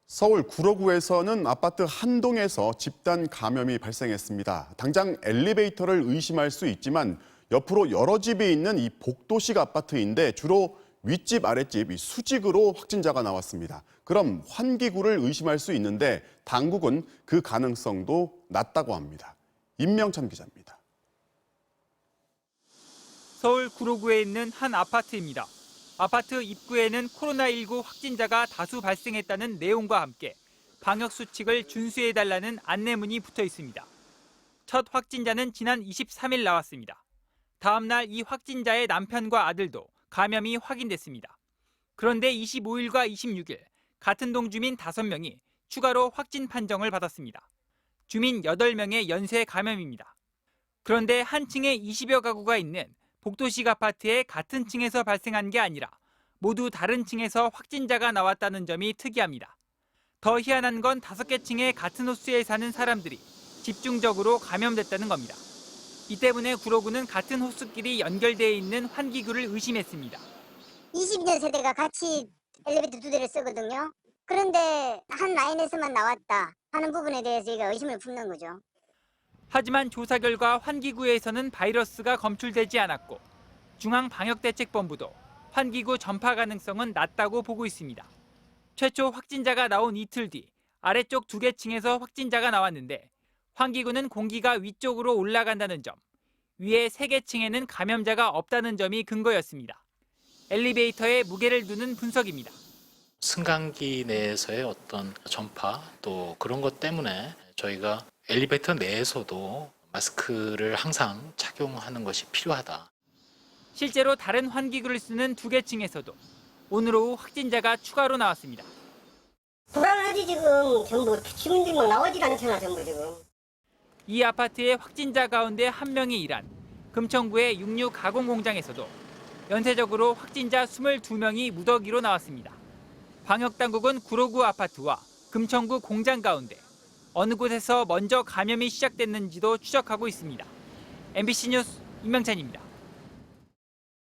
서울 구로구에서는 아파트 한 동에서 집단 감염이 발생했습니다. 당장 엘리베이터를 의심할 수 있지만 옆으로 여러 집이 있는 이 복도식 아파트인데 주로 윗집, 아랫집 수직으로 확진자가 나왔습니다. 그럼 환기구를 의심할 수 있는데 당국은 그 가능성도 낮다고 합니다. 임명찬 기자입니다. 서울 구로구에 있는 한 아파트입니다. 아파트 입구에는 코로나19 확진자가 다수 발생했다는 내용과 함께 방역수칙을 준수해달라는 안내문이 붙어 있습니다. 첫 확진자는 지난 23일 나왔습니다. 다음 날 이 확진자의 남편과 아들도 감염이 확인됐습니다. 그런데 25일과 26일 같은 동 주민 5명이 추가로 확진 판정을 받았습니다. 주민 8명의 연쇄 감염입니다. 그런데 한 층에 20여 가구가 있는 복도식 아파트의 같은 층에서 발생한 게 아니라 모두 다른 층에서 확진자가 나왔다는 점이 특이합니다. 더 희한한 건 5개 층의 같은 호수에 사는 사람들이 집중적으로 감염됐다는 겁니다. 이 때문에 구로구는 같은 호수끼리 연결되어 있는 환기구를 의심했습니다. 20년 세대가 같이 엘리베이터 2대를 쓰거든요. 그런데 한 라인에서만 나왔다 하는 부분에 대해서 저희가 의심을 품는 거죠. 하지만 조사 결과 환기구에서는 바이러스가 검출되지 않았고 중앙방역대책본부도 환기구 전파 가능성은 낮다고 보고 있습니다. 최초 확진자가 나온 이틀 뒤 아래쪽 2개 층에서 확진자가 나왔는데 환기구는 공기가 위쪽으로 올라간다는 점, 위에 3개 층에는 감염자가 없다는 점이 근거였습니다. 엘리베이터에 무게를 두는 분석입니다. 승강기 내에서의 어떤 전파 또 그런 것 때문에 저희가 엘리베이터 내에서도 마스크를 항상 착용하는 것이 필요하다. 실제로 다른 환기구를 쓰는 2개 층에서도 오늘 오후 확진자가 추가로 나왔습니다. 불안하지 지금 전부 주민들이 막 나오질 않잖아 전부 지금. 이 아파트의 확진자 가운데 한 명이 일한 금천구의 육류 가공 공장에서도 연쇄적으로 확진자 22명이 무더기로 나왔습니다. 방역당국은 구로구 아파트와 금천구 공장 가운데 어느 곳에서 먼저 감염이 시작됐는지도 추적하고 있습니다. MBC 뉴스 임명찬입니다.